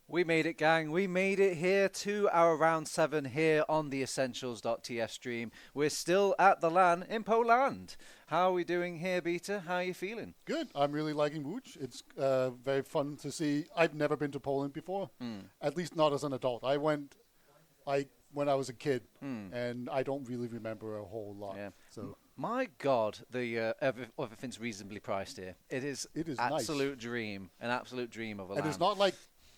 We made it, gang. We made it here to our round 7 here on the Essentials.tf stream. We're still at the LAN in Poland. How are we doing here, Beta? How are you feeling? Good. I'm really liking Łódź. It's very fun to see. I've never been to Poland before, at least not as an adult. I went when I was a kid, and I don't really remember a whole lot. Yeah. So My God, the everything's reasonably priced here. It is absolute nice. dream, an absolute dream of a And LAN. it's not like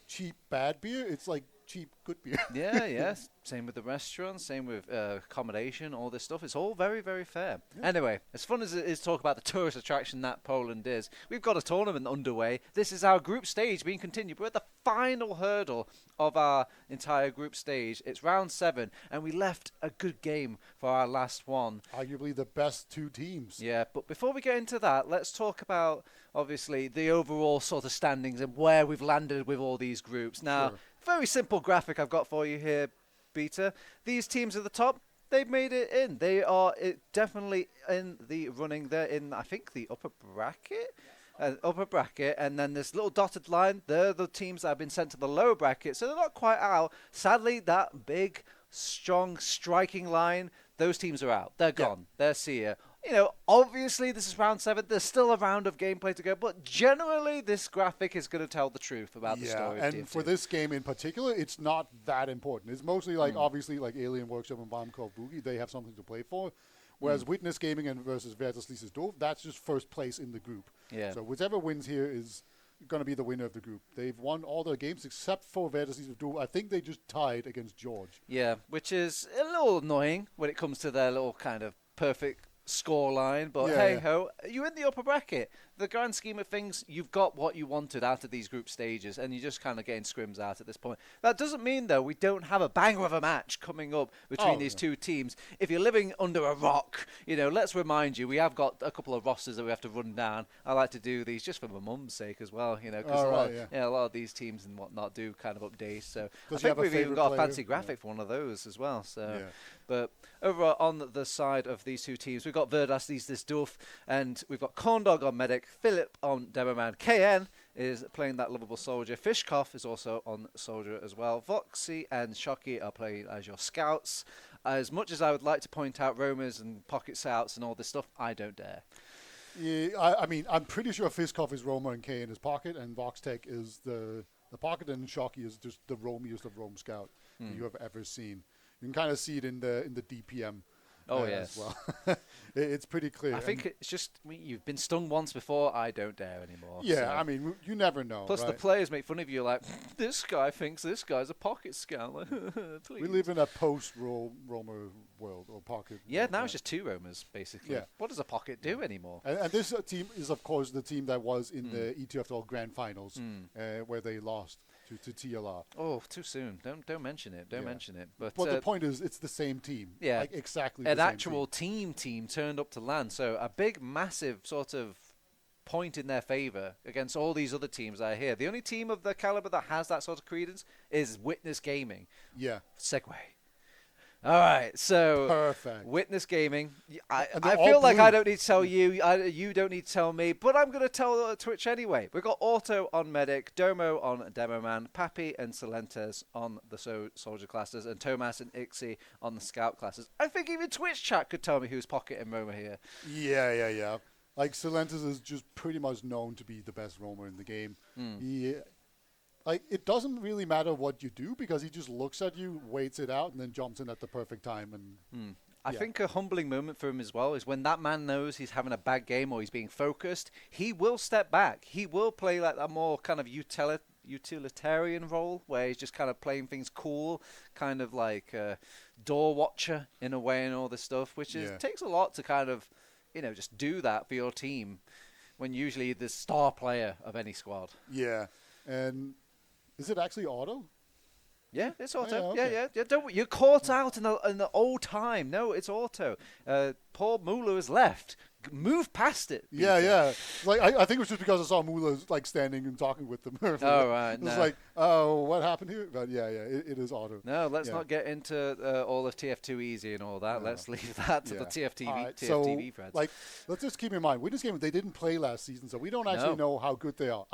cheap bad beer. It's like cheap good beer. Yeah, yes. Same with the restaurants, same with accommodation, all this stuff. It's all very, very fair. Yeah. Anyway, as fun as it is to talk about the tourist attraction that Poland is, we've got a tournament underway. This is our group stage being continued. We're at the final hurdle of our entire group stage. It's round 7, and we left a good game for our last one. Arguably the best two teams. Yeah, but before we get into that, let's talk about, obviously, the overall sort of standings and where we've landed with all these groups. Now, very simple graphic I've got for you here, Beta. These teams at the top, they've made it in. They are definitely in the running. They're in, I think, the upper bracket. And then this little dotted line, they're the teams that have been sent to the lower bracket, so they're not quite out. Sadly, that big, strong, striking line, those teams are out. They're gone. They're seer. You know, obviously this is round 7. There's still a round of gameplay to go, but generally this graphic is going to tell the truth about the story of and TF2. for this game in particular, it's not that important. It's mostly like, obviously, like Alien Workshop and Bomb Call Boogie, they have something to play for. Whereas Witness Gaming and versus liest doof, that's just first place in the group. Yeah. So whichever wins here is going to be the winner of the group. They've won all their games except for liest doof. I think they just tied against George. Yeah, which is a little annoying when it comes to their little kind of perfect score line, but hey-ho, you're in the upper bracket. The grand scheme of things, you've got what you wanted out of these group stages, and you're just kind of getting scrims out at this point. That doesn't mean, though, we don't have a banger of a match coming up between these two teams. If you're living under a rock, you know, let's remind you, we have got a couple of rosters that we have to run down. I like to do these just for my mum's sake as well, you know, because a lot of these teams and whatnot do kind of updates. So I think we've even got a fancy graphic for one of those as well. So. But over on the side of these two teams, we've got liest doof, and we've got Corndog on Medic, Philip on Demoman, KN is playing that lovable soldier, Fishkoff is also on soldier as well, Voxy and Shocky are playing as your scouts. As much as I would like to point out roamers and pocket scouts and all this stuff, I don't dare. Yeah, I mean, I'm pretty sure Fishkoff is Roamer and K in his pocket, and Voxtech is the pocket, and Shocky is just the roamiest of roam scout you have ever seen. You can kind of see it in the DPM as well. It's pretty clear. I think it's just, you've been stung once before, I don't dare anymore. Yeah, so. I mean, you never know. Plus, the players make fun of you like, this guy thinks this guy's a pocket scout. We live in a post-roamer world, or pocket. Yeah, now it's just 2 roamers, basically. Yeah. What does a pocket do anymore? And this team is, of course, the team that was in the ETFL Grand Finals, where they lost to TLR. Oh, too soon. Don't mention it. Don't mention it. But the point is, it's the same team. Yeah. Like exactly the same an actual team turned up to LAN. So a big, massive sort of point in their favor against all these other teams that are here. The only team of the caliber that has that sort of credence is Witness Gaming. Yeah. Segue. All right, so perfect. Witness Gaming. I feel like I don't need to tell you. You don't need to tell me, but I'm going to tell Twitch anyway. We've got Auto on Medic, Domo on Demoman, Pappy and Silentes on the Soldier classes, and Tomas and Ixie on the Scout classes. I think even Twitch chat could tell me who's Pocket and Roma here. Yeah. Like, Silentes is just pretty much known to be the best roamer in the game. Like, it doesn't really matter what you do because he just looks at you, waits it out, and then jumps in at the perfect time. And I think a humbling moment for him as well is when that man knows he's having a bad game or he's being focused, he will step back. He will play like a more kind of utilitarian role where he's just kind of playing things cool, kind of like a door watcher in a way and all this stuff, which takes a lot to kind of, you know, just do that for your team when usually the star player of any squad. Yeah, and is it actually auto? Yeah, it's auto. Oh, yeah, okay. Yeah. Don't, you're caught out in the old time. No, it's auto. Paul Muller has left. move past it. Yeah, Peter. yeah. Like I think it was just because I saw Mula like standing and talking with them. Oh, right. It was like, oh, what happened here? But yeah, it is auto. No, let's not get into all of TF2 easy and all that. No. Let's leave that to the TFTV, right, TFTV so, Freds. Like, let's just keep in mind, Winter Game, they didn't play last season, so we don't actually know how good they are.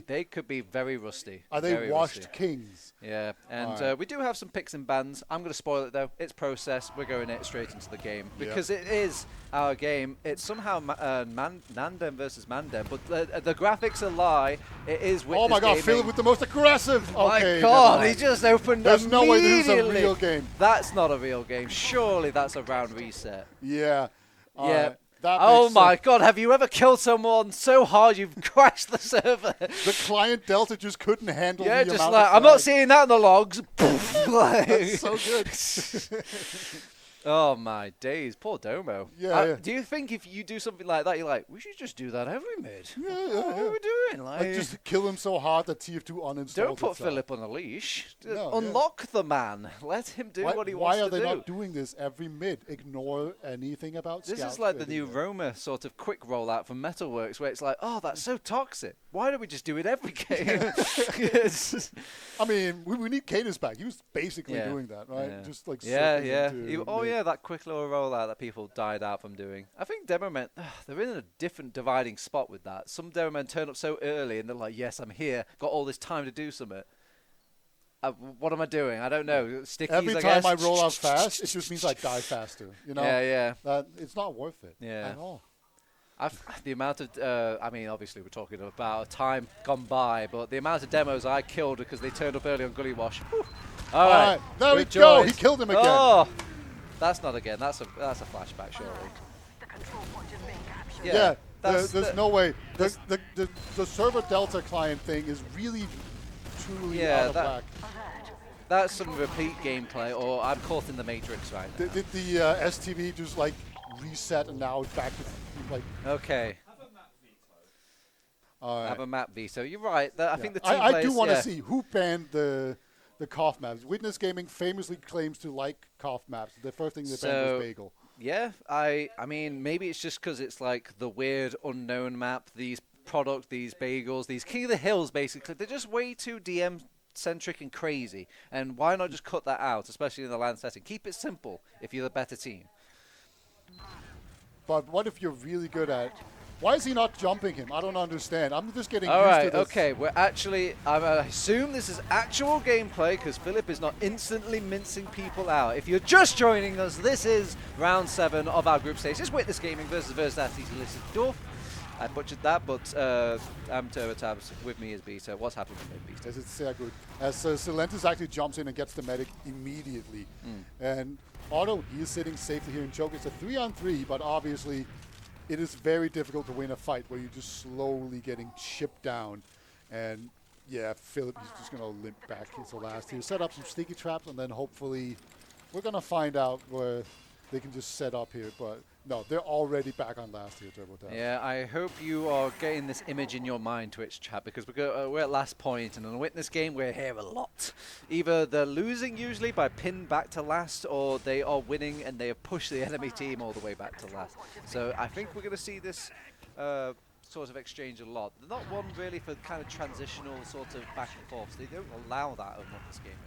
They could be very rusty. Are they washed kings? Yeah, and we do have some picks and bans. I'm going to spoil it, though. It's process. We're going straight into the game because it is our game. It's somehow Nandem versus Mandem, but the graphics are lie. It is Witness Oh my God, gaming. Philip with the most aggressive. Okay, my God, he just opened There's no way this is a immediately. real game. That's not a real game. Surely that's a round reset. Yeah. Yeah. Oh my God, have you ever killed someone so hard you've crashed the server? The client Delta just couldn't handle the just amount like, of I'm not seeing that in the logs. That's so good. Oh my days, poor Domo. Yeah, Do you think if you do something like that, you're like, we should just do that every mid? What are we doing? Like just kill him so hard that TF2 uninstalls. Don't put itself. Philip on a leash. No, Unlock the man. Let him do what he wants to do. Why are they not doing this every mid? Ignore anything about This Scout is like the new Roma sort of quick rollout from Metalworks, where it's like, oh, that's so toxic. Why don't we just do it every game? I mean, we need Cadence back. He was basically doing that, right? Yeah. Just like that quick little rollout that people died out from doing. I think demo men, they're in a different dividing spot with that. Some demo men turn up so early and they're like, yes, I'm here, got all this time to do something. What am I doing? I don't know. Stickies, every I time guess. I roll out fast, it just means I die faster. You know? Yeah. It's not worth it at all. The amount of, I mean, obviously we're talking about a time gone by, but the amount of demos I killed because they turned up early on Gully Wash. All right. There we go. He killed him again. Oh, that's not again. That's a flashback, surely. The control point is being captured. Yeah. There's no way. The server Delta client thing is really, truly out of whack. That's some repeat gameplay, or I'm caught in the Matrix right now. Did the STV just like reset and now it's back to like? Okay. Have a map veto. You're right. I think the team I do want to see who banned the cough maps. Witness Gaming famously claims to like cough maps. The first thing they banned was Bagel. Yeah, I mean, maybe it's just because it's like the weird unknown map. These products, these bagels, these King of the Hills, basically, they're just way too DM-centric and crazy. And why not just cut that out, especially in the LAN setting? Keep it simple if you're the better team. But what if you're really good at... Why is he not jumping him? I don't understand. I'm just getting used to this. Okay, we're actually... I assume this is actual gameplay because Philip is not instantly mincing people out. If you're just joining us, this is round 7 of our group stage. This is Witness Gaming versus Versatis listed Doof. I butchered that, but I'm TurboTabs. With me is Beta. What's happening with Beta? Yes, it's sehr good. As Silentis actually jumps in and gets the medic immediately. And Otto, he is sitting safely here in choke. It's a 3-on-3, but obviously it is very difficult to win a fight where you're just slowly getting chipped down. And yeah, Philip is just going to limp back. He's the last here. Set up some sneaky traps, and then hopefully we're going to find out where they can just set up here. But no, they're already back on last here, TurboTabs. Yeah, I hope you are getting this image in your mind, Twitch chat, because we're at last point, and in a Witness game, we're here a lot. Either they're losing usually by pin back to last, or they are winning and they have pushed the enemy team all the way back to last. So I think we're going to see this sort of exchange a lot. They're not one really for kind of transitional sort of back and forths. They don't allow that on Witness gaming.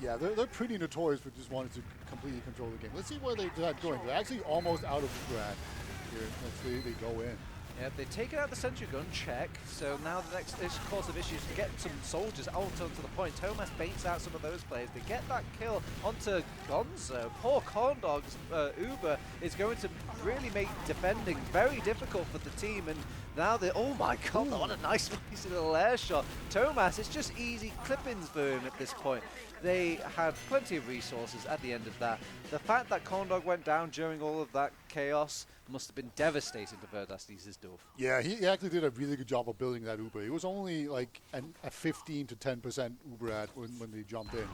Yeah, they're pretty notorious for just wanting to completely control the game. Let's see where they're going. They're actually almost out of Brad here. Let's see, they go in. Yeah, they've taken out the sentry gun, check. So now the next course of issues to get some soldiers out onto the point. Thomas baits out some of those players. They get that kill onto Gonzo. Poor Corndog's Uber is going to really make defending very difficult for the team. And now they, oh my God, what a nice little air shot. Thomas, it's just easy clippings for him at this point. They had plenty of resources at the end of that. The fact that Corndog went down during all of that chaos must have been devastating to Verdastis' Doof. Yeah, he actually did a really good job of building that Uber. It was only like a 15 to 10% Uber ad when they jumped in.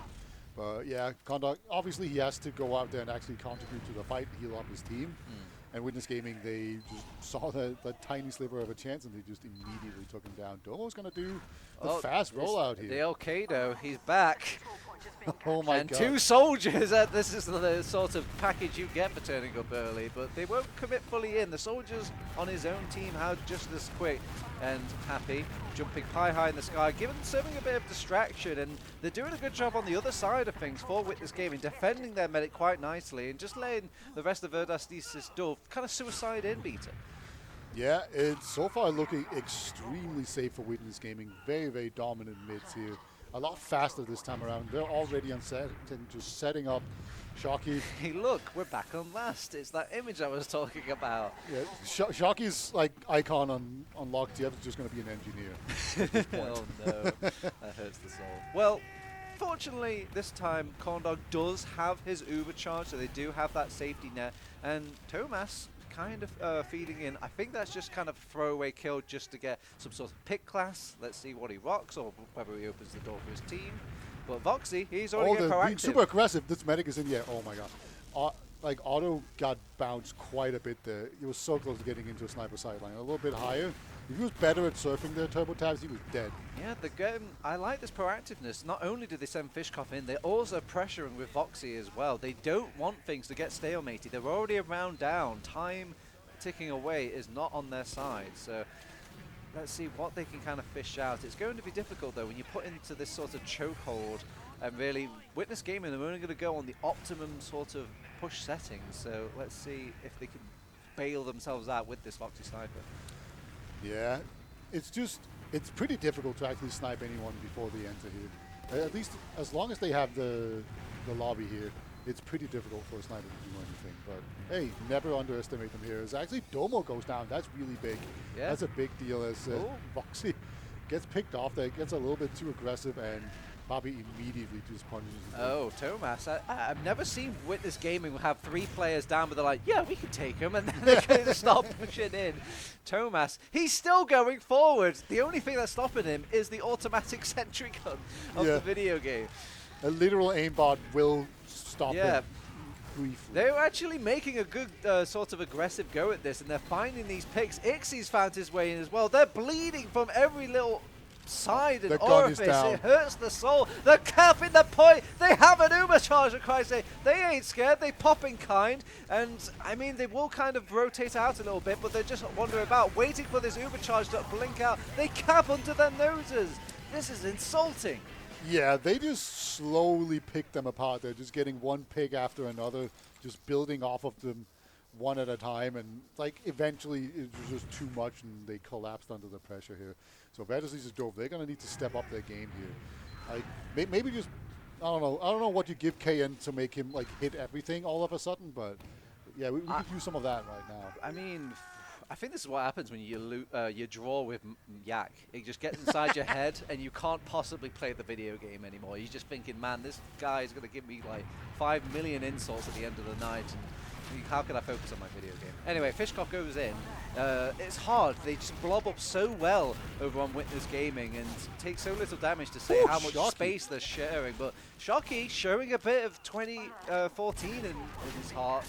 But yeah, Corndog, obviously he has to go out there and actually contribute to the fight, heal up his team. And Witness Gaming, they just saw that tiny sliver of a chance and they just immediately took him down. Domo's going to do a fast rollout here. The El Kado, he's back. Oh my and god. 2 soldiers. This is the sort of package you get for turning up early, but they won't commit fully in. The soldiers on his own team are just as quick and happy, jumping high in the sky, serving a bit of distraction, and they're doing a good job on the other side of things for Witness Gaming, defending their medic quite nicely and just letting the rest of liest doof kind of suicide in Beta. Yeah, it's so far looking extremely safe for Witness Gaming. Very, very dominant mids here. A lot faster this time around. They're already on set and just setting up Shocky. Hey, look, we're back on last. It's that image I was talking about. Yeah, Shocky's like icon on liest TF is just going to be an engineer at this point. Oh no, that hurts the soul. Well, fortunately, this time Corndog does have his Uber charge, so they do have that safety net. And Thomas kind of feeding in. I think that's just kind of a throwaway kill just to get some sort of pick class. Let's see what he rocks or whether he opens the door for his team. But Voxy, he's already getting being proactive. super aggressive. This medic is in the air. Oh my god. Like Otto got bounced quite a bit there. He was so close to getting into a sniper sideline. A little bit higher. If he was better at surfing the turbo tabs, he was dead. Yeah, I like this proactiveness. Not only do they send Fishkoff in, they're also pressuring with Voxy as well. They don't want things to get stalemated. They're already a round down. Time ticking away is not on their side. So let's see what they can kind of fish out. It's going to be difficult though when you put into this sort of chokehold, and really Witness Gaming, they're only going to go on the optimum sort of push settings. So let's see if they can bail themselves out with this Voxy sniper. Yeah, it's pretty difficult to actually snipe anyone before they enter here. At least as long as they have the lobby here, it's pretty difficult for a sniper to do anything. But hey, never underestimate them here. As actually Domo goes down, that's really big. Yeah. That's a big deal as Voxy gets picked off there, gets a little bit too aggressive, and Bobby immediately just punishes him. Oh, Thomas. I've never seen Witness Gaming have 3 players down, but they're like, yeah, we can take him, and then they kind of stop pushing in. Thomas, he's still going forward. The only thing that's stopping him is the automatic sentry gun of the video game. A literal aimbot will stop him briefly. They're actually making a good sort of aggressive go at this, and they're finding these picks. Ixie's found his way in as well. They're bleeding from every little side and orifice. It hurts the soul. They're capping the point. They have an Uber charge, for Christ's sake. They ain't scared. They pop in kind. And, I mean, they will kind of rotate out a little bit, but they're just wandering about, waiting for this Uber charge to blink out. They cap under their noses. This is insulting. Yeah, they just slowly pick them apart. They're just getting one pick after another, just building off of them one at a time, and like eventually it was just too much and they collapsed under the pressure here. So liest doof, they're gonna need to step up their game here. Like maybe just I don't know what you give KN to make him like hit everything all of a sudden, but yeah, we could use some of that right now. I mean, I think this is what happens when you draw with Yak. It just gets inside your head, and you can't possibly play the video game anymore. You're just thinking, man, this guy is going to give me like 5 million insults at the end of the night, and how can I focus on my video game? Anyway, Fishkoff goes in. It's hard. They just blob up so well over on Witness Gaming and take so little damage to say how much space they're sharing. But Shocky showing a bit of 2014 in his heart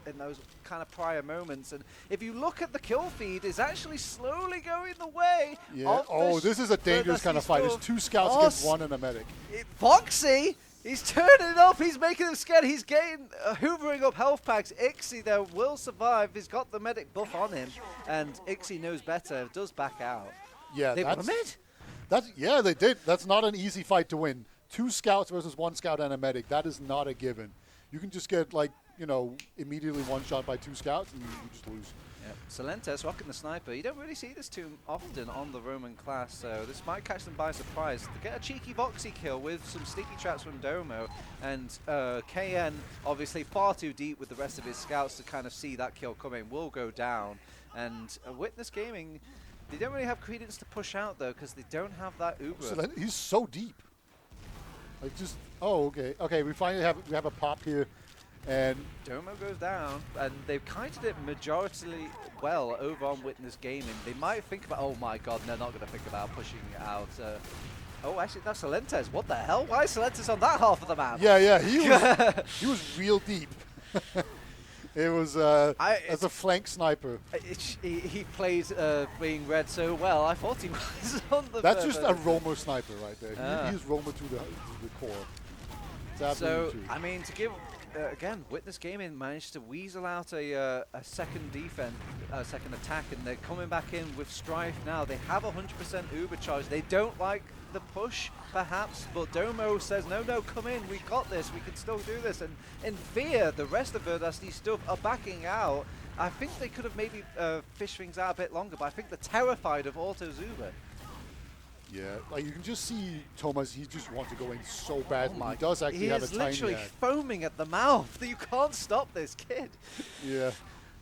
in those kind of prior moments, and if you look at the kill feed, it's actually slowly going the way of this is a dangerous kind of fight. There's 2 scouts against 1 and a medic. Voxy, he's turning up, he's making them scared, he's getting hoovering up health packs. Ixie there will survive, he's got the medic buff on him, and Ixie knows better, does back out. Yeah, they won a mid. Yeah, they did. That's not an easy fight to win. 2 scouts versus 1 scout and a medic, that is not a given. You can just get like, you know, immediately one shot by 2 scouts and you just lose. Yep. Solentes rocking the sniper. You don't really see this too often on the Roman class, so this might catch them by surprise. To get a cheeky Voxy kill with some sticky traps from Domo, and KN obviously far too deep with the rest of his scouts to kind of see that kill coming, will go down. And Witness Gaming, they don't really have credence to push out though, because they don't have that Uber. So he's so deep. Like just, okay, we finally have a pop here. And Domo goes down, and they've kited it majority well over on Witness Gaming. They might think about, oh my god, they're not going to think about pushing it out. Oh, actually, that's Solentes. What the hell? Why is Solentes on that half of the map? Yeah, he was real deep. It was as a flank sniper. He plays being red so well. I thought he was on the. That's just a roamer sniper right there. He's roamer to the core. It's absolutely true. I mean, to give again, Witness Gaming managed to weasel out a second defense, second attack, and they're coming back in with Strife now. They have 100% Uber charge. They don't like the push, perhaps, but Domo says, no, come in, we got this, we can still do this. And in fear, the rest of Verdasti stuff are backing out. I think they could have maybe fished things out a bit longer, but I think they're terrified of Auto's Uber. Yeah, like you can just see Thomas, he just wants to go in so bad. He does actually have a tiny He is literally foaming at the mouth. You can't stop this kid. Yeah,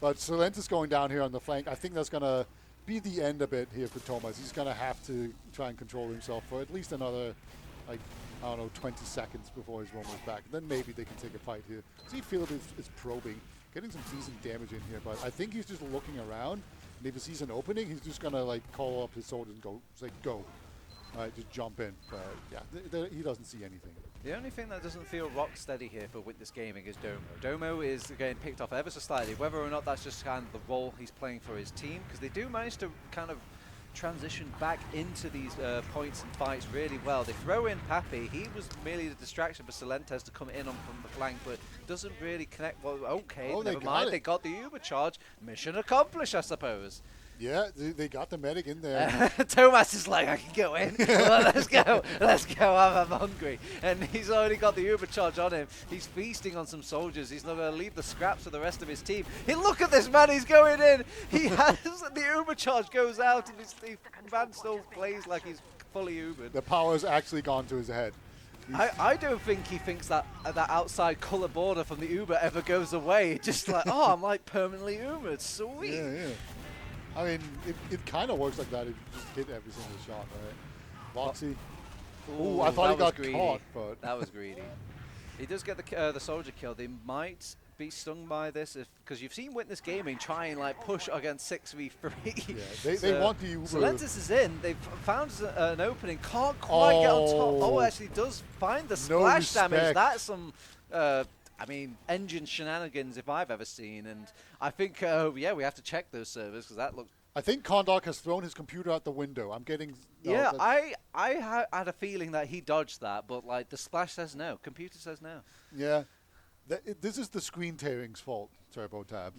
but Solentis going down here on the flank, I think that's going to be the end a bit here for Thomas. He's going to have to try and control himself for at least another, like, I don't know, 20 seconds before his roamer's back. And then maybe they can take a fight here. See, Philip is probing, getting some decent damage in here, but I think he's just looking around. And if he sees an opening, he's just going to, like, call up his soldiers and go, say, go. Just jump in. But yeah, he doesn't see anything. The only thing that doesn't feel rock steady here for Witness Gaming is Domo. Domo is getting picked off ever so slightly, whether or not that's just kind of the role he's playing for his team, because they do manage to kind of transition back into these points and fights really well. They throw in Pappy. He was merely the distraction for Solentes to come in on from the flank, but doesn't really connect. Well, okay, never mind. They got the Uber charge. Mission accomplished, I suppose. Yeah, they got the medic in there. Thomas is like, I can go in. Well, let's go. I'm hungry. And he's already got the Uber charge on him. He's feasting on some soldiers. He's not going to leave the scraps for the rest of his team. Hey, look at this man. He's going in. He has the Uber charge goes out, and the man still plays like he's fully Ubered. The power's actually gone to his head. I don't think he thinks that that outside color border from the Uber ever goes away. Just like, oh, I'm like permanently Ubered. Sweet. Yeah. I mean, it kind of works like that if you just hit every single shot, right? Voxy. Ooh, I thought he got caught, but... That was greedy. He does get the soldier kill. They might be stung by this, because you've seen Witness Gaming try and like push against 6v3. Yeah, they want the Uber. Solentis is in. They've found an opening. Can't quite get on top. Oh, actually does find the splash damage. That's some... I mean, engine shenanigans if I've ever seen, and I think, yeah, we have to check those servers, because that looks... I think Kondok has thrown his computer out the window. I'm getting... Yeah, I had a feeling that he dodged that, but, like, the splash says no. Computer says no. Yeah. This is the screen tearing's fault, Turbo Tabs.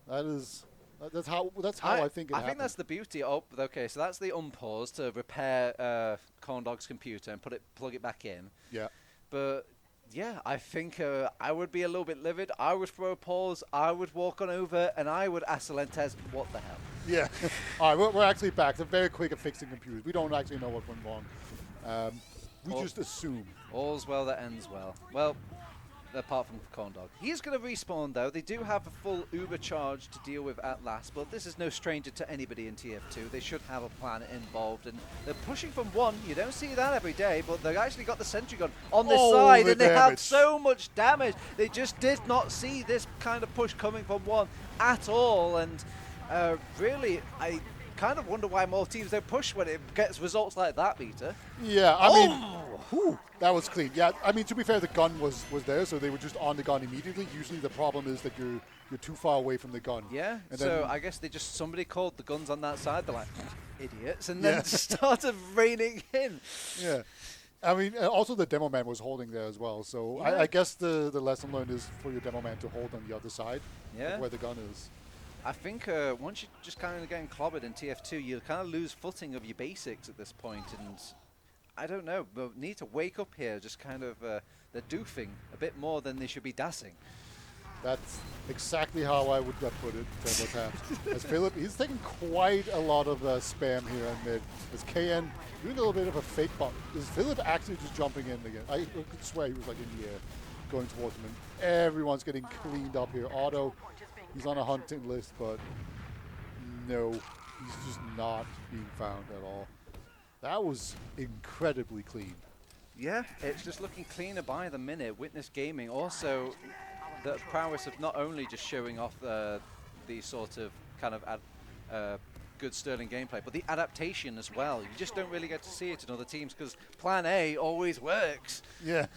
That's how I think it happened. I think that's the beauty of... Okay, so that's the unpause to repair Kondok's computer and plug it back in. Yeah. But... yeah, I think I would be a little bit livid. I would throw a pause. I would walk on over, and I would ask Solentes, what the hell? Yeah. All right, we're actually back. They're very quick at fixing computers. We don't actually know what went wrong. We just assume. All's well that ends well. Well, apart from Corndog. He is going to respawn, though. They do have a full Uber charge to deal with at last, but this is no stranger to anybody in TF2. They should have a plan involved, and they're pushing from one. You don't see that every day, but they've actually got the sentry gun on this side, and they have so much damage. They just did not see this kind of push coming from one at all, and really, I kind of wonder why more teams don't push when it gets results like that, Peter. Yeah, I mean, whew, that was clean. Yeah, I mean, to be fair, the gun was there, so they were just on the gun immediately. Usually the problem is that you're too far away from the gun. Yeah, and so I guess somebody called the guns on that side. They're like, idiots, and then started raining in. Yeah. I mean, also the demo man was holding there as well, so yeah. I guess the lesson learned is for your demo man to hold on the other side of where the gun is. I think once you're just kind of getting clobbered in TF2, you kind of lose footing of your basics at this point, and I don't know, but need to wake up here, just kind of, they're doofing a bit more than they should be dassing. That's exactly how I would put it, Turbo Tabs. As Philip, he's taking quite a lot of spam here in mid. As KN doing a little bit of a fake bump. Is Philip actually just jumping in again? I could swear he was like in the air, going towards him. And everyone's getting cleaned up here. Otto, he's on a hunting list, but no, he's just not being found at all. That was incredibly clean. Yeah, it's just looking cleaner by the minute. Witness Gaming also the prowess of not only just showing off the sort of kind of good Sterling gameplay, but the adaptation as well. You just don't really get to see it in other teams because Plan A always works. Yeah.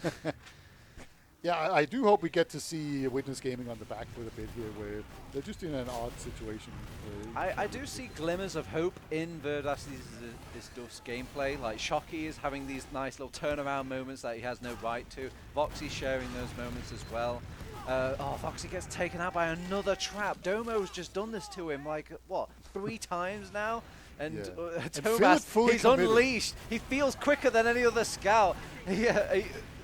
Yeah, I do hope we get to see Witness Gaming on the back foot a bit here, where they're just in an odd situation. I do see glimmers of hope in Verdas' this doof's gameplay. Like, Shocky is having these nice little turnaround moments that he has no right to. Voxy's sharing those moments as well. Voxy gets taken out by another trap. Domo's just done this to him, like, what, 3 times now? And Thomas, he's unleashed. He feels quicker than any other scout.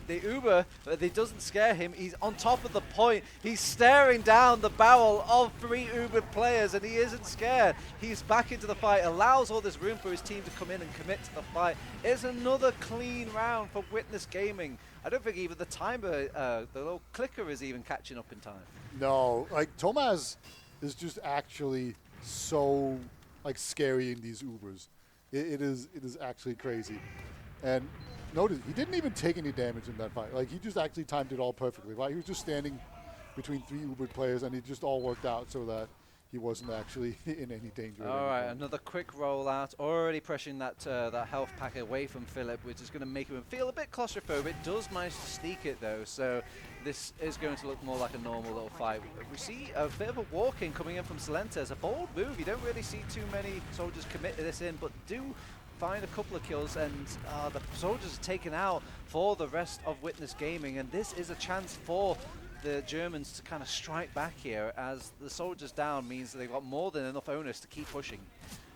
The Uber, it doesn't scare him. He's on top of the point. He's staring down the barrel of 3 Uber players, and he isn't scared. He's back into the fight, allows all this room for his team to come in and commit to the fight. It's another clean round for Witness Gaming. I don't think even the timer, the little clicker is even catching up in time. No, like, Thomas is just actually so, like, scary in these Ubers. It is actually crazy. And notice, he didn't even take any damage in that fight. Like, he just actually timed it all perfectly, right? He was just standing between 3 Uber players, and it just all worked out so that he wasn't actually in any danger. All right, another quick rollout. Already pressuring that health pack away from Philip, which is going to make him feel a bit claustrophobic. Does manage to sneak it, though, so this is going to look more like a normal little fight. We see a bit of a walk-in coming in from Silentes. A bold move. You don't really see too many soldiers commit to this in, but do find a couple of kills, and the soldiers are taken out for the rest of Witness Gaming, and this is a chance for the Germans to kind of strike back here, as the soldiers down means that they've got more than enough onus to keep pushing.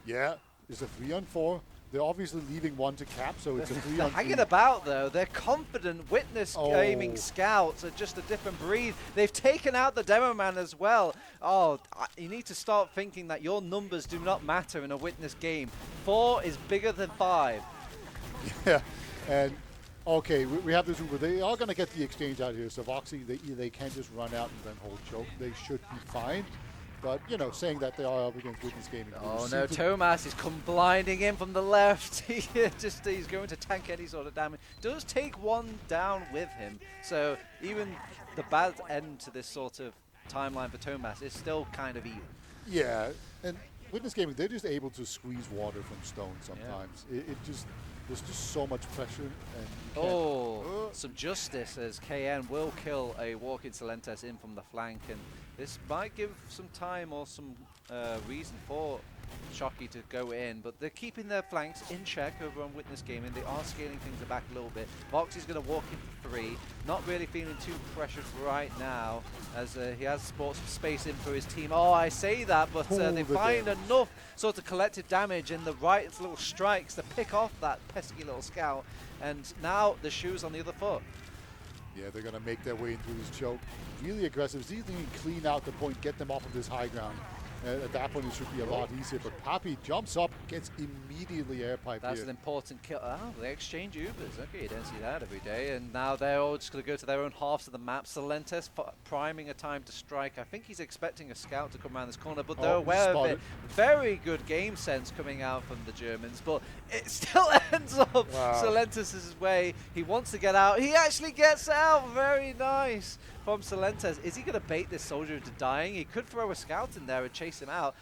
Yeah, it's a 3-on-4. They're obviously leaving 1 to cap, so it's a 3-on-3. Hanging about, though. They're confident. Witness Gaming scouts are just a different breed. They've taken out the demo man as well. You need to start thinking that your numbers do not matter in a Witness game. 4 is bigger than 5. Yeah, and okay, we have this Uber. They are going to get the exchange out here, so Voxy, they can just run out and then hold choke. They should be fine. But, you know, saying that they are up against Witness Gaming. Oh no, Thomas is come blinding in from the left. He's going to tank any sort of damage. Does take 1 down with him. So even the bad end to this sort of timeline for Thomas is still kind of even. Yeah, and Witness Gaming, they're just able to squeeze water from stone sometimes. Yeah. There's just so much pressure. And some justice, as KN will kill a walking Silentes in from the flank, and this might give some time or some reason for Shocky to go in, but they're keeping their flanks in check over on Witness Gaming. They are scaling things back a little bit. Voxy's going to walk in for 3, not really feeling too pressured right now, as he has brought some space in for his team. I say that, but they find enough sort of collective damage in the right little strikes to pick off that pesky little scout, and now the shoe's on the other foot. Yeah, they're going to make their way into this choke. Really aggressive. See if they can clean out the point, get them off of this high ground. At that point, it should be a lot easier. But Papi jumps up, gets immediately airpiped. That's an important kill. They exchange Ubers. Okay, you don't see that every day. And now they're all just going to go to their own halves of the map. Silentes priming a time to strike. I think he's expecting a scout to come around this corner, but they're aware of it. Very good game sense coming out from the Germans, but it still ends up Silentes' way. He wants to get out. He actually gets out. Very nice from Silentes. Is he going to bait this soldier into dying? He could throw a scout in there and chase him out.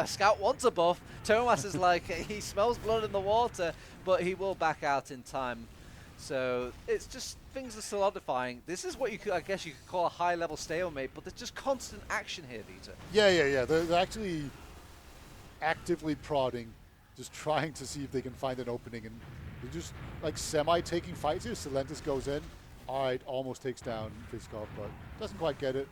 Scout wants a buff. Thomas is like, he smells blood in the water, but he will back out in time. So it's just, things are solidifying. This is what I guess you could call a high-level stalemate, but there's just constant action here, Vita. Yeah. They're actually actively prodding, just trying to see if they can find an opening, and they're just like semi-taking fights here. Silentes goes in. All right, almost takes down Fiskov, but doesn't quite get it.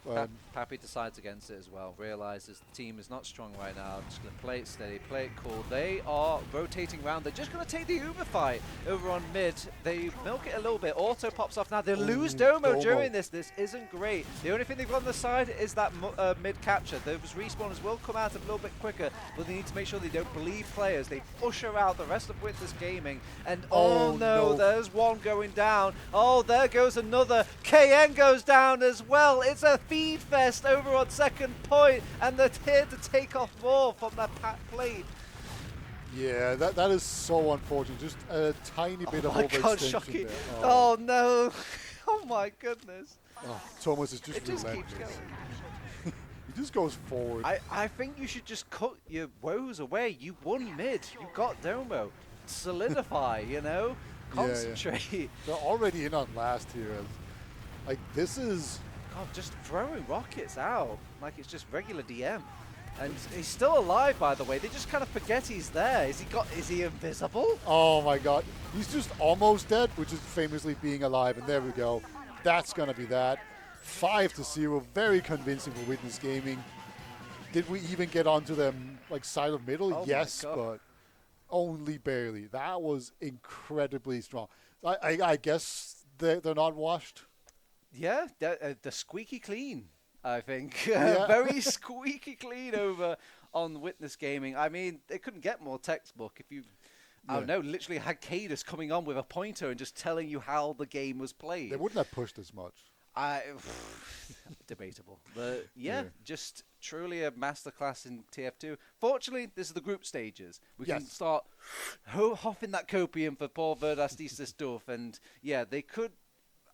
Yeah, Papi decides against it as well. Realizes the team is not strong right now. Just going to play it steady, play it cool. They are rotating around. They're just going to take the Uber fight over on mid. They milk it a little bit. Auto pops off now. They lose Domo during this. This isn't great. The only thing they've got on the side is that mid capture. Those respawners will come out a little bit quicker, but they need to make sure they don't bleed players. They usher out the rest of Witness Gaming. And no, there's one going down. There goes another. KN goes down as well. It's a feed fest over on second point, and they're here to take off more from that plate. Yeah, that is so unfortunate. Just a tiny bit of overextension there. Oh no. Oh my goodness. Thomas is just keeps going. He just goes forward. I think you should just cut your woes away. You won mid. You got Domo. Solidify, you know? Concentrate. Yeah. They're already in on last here. Like, this is... God, just throwing rockets out like it's just regular DM. And he's still alive, by the way. They just kind of forget he's there. Is he invisible? Oh my god. He's just almost dead, which is famously being alive. And there we go. That's going to be that. 5-0. Very convincing for Witness Gaming. Did we even get onto them, like, side of middle? Oh yes, but only barely. That was incredibly strong. I guess they're not washed. Yeah, they're squeaky clean, I think. Yeah. Very squeaky clean over on Witness Gaming. I mean, they couldn't get more textbook if you... I don't know, literally had Cadus coming on with a pointer and just telling you how the game was played. They wouldn't have pushed as much. Debatable. But yeah, just truly a masterclass in TF2. Fortunately, this is the group stages. We can start huffing that copium for poor Verdastistas doof. And yeah, they could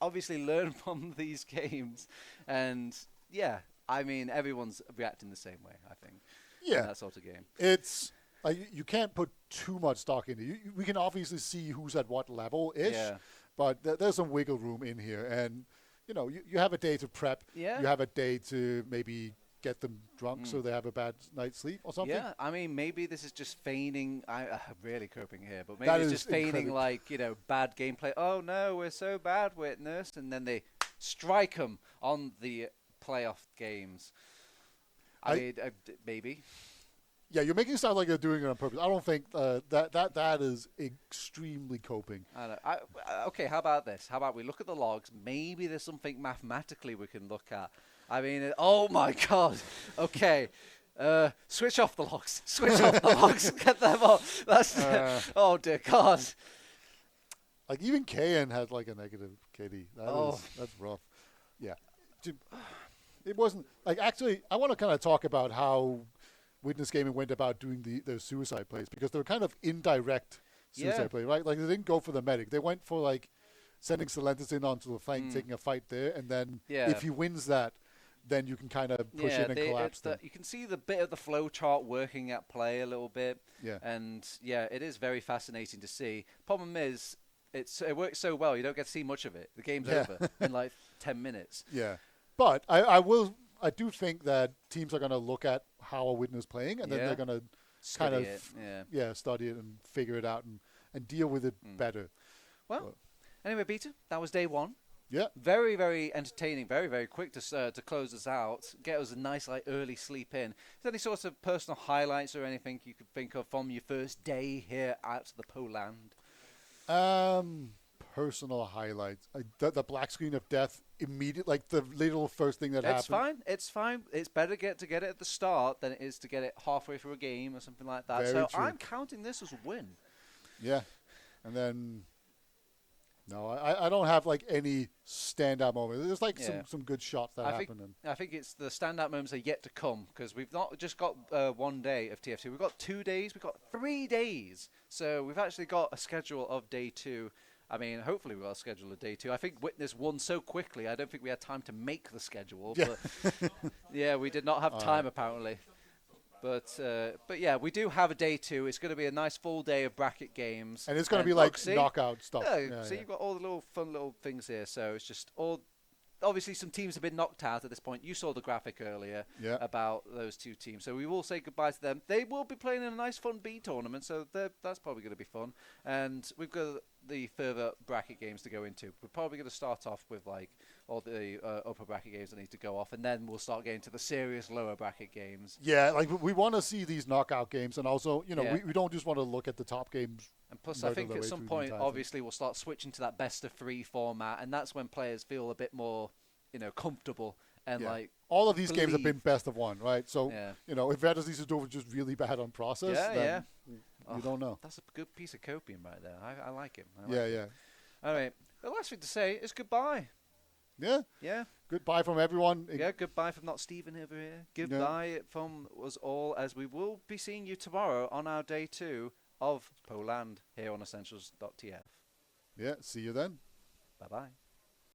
obviously learn from these games. And yeah, I mean, everyone's reacting the same way, I think. Yeah. In that sort of game. It's... Like, you can't put too much stock into it. We can obviously see who's at what level-ish, but there's some wiggle room in here. And, you know, you have a day to prep. Yeah. You have a day to maybe get them drunk so they have a bad night's sleep or something. Yeah, I mean, maybe this is just feigning. I'm really coping here, but maybe it's just feigning, like, you know, bad gameplay. Oh, no, we're so bad, Witness. And then they strike them on the playoff games. I mean, maybe. Yeah, you're making it sound like they're doing it on purpose. I don't think that is extremely coping. I know. Okay, how about this? How about we look at the logs? Maybe there's something mathematically we can look at. I mean, oh my God. Okay. Switch off the logs. Switch off the logs. Get them off. That's oh dear God. Like, even KN had like a negative KD. That's rough. Yeah. It wasn't like, actually, I want to kind of talk about how Witness Gaming went about doing the suicide plays, because they were kind of indirect suicide play, right? Like, they didn't go for the medic. They went for, like, sending Silentis in onto the flank, taking a fight there, and then if he wins that, then you can kind of push in and collapse them. You can see the bit of the flow chart working at play a little bit. Yeah. And, yeah, it is very fascinating to see. Problem is, it works so well, you don't get to see much of it. The game's over in, like, 10 minutes. Yeah. But I do think that teams are going to look at how a Witness playing, and then they're going to kind of study it and figure it out and deal with it better. Well, anyway, Peter, that was day one. Yeah. Very, very entertaining. Very, very quick to close us out. Get us a nice, like, early sleep in. Is there any sorts of personal highlights or anything you could think of from your first day here at the poLANd? Personal highlights. The black screen of death immediate, like the little first thing that happened. It's fine. It's better to get it at the start than it is to get it halfway through a game or something like that. Very true. I'm counting this as a win. Yeah. And then, no, I don't have like any standout moments. There's like some good shots that happen. I think it's the standout moments are yet to come, because we've not just got 1 day of TF2. We've got 2 days. We've got 3 days. So we've actually got a schedule of day 2. I mean, hopefully we'll schedule a day 2. I think Witness won so quickly, I don't think we had time to make the schedule. Yeah. But yeah, we did not have time apparently. But yeah, we do have a day 2. It's going to be a nice full day of bracket games. And it's going to be like knockout stuff. Yeah, you've got all the little fun little things here. So it's just all... Obviously, some teams have been knocked out at this point. You saw the graphic earlier about those 2 teams. So we will say goodbye to them. They will be playing in a nice, fun B tournament, so that's probably going to be fun. And we've got the further bracket games to go into. We're probably going to start off with like all the upper bracket games that need to go off, and then we'll start getting to the serious lower bracket games. Yeah, like we want to see these knockout games, and also, you know, we don't just want to look at the top games. And plus, I think at some point, obviously, we'll start switching to that best of 3 format, and that's when players feel a bit more, you know, comfortable and like. All of these games have been best of 1, right? So, you know, if Verdastistas doof was just really bad on process, then you don't know. That's a good piece of copium right there. I like it. Yeah. All right. The last thing to say is goodbye. Yeah. Yeah. Goodbye from everyone. Yeah, goodbye from not Stephen over here. Goodbye from us all, as we will be seeing you tomorrow on our day 2 of poLANd here on Essentials.tf. Yeah, see you then. Bye-bye.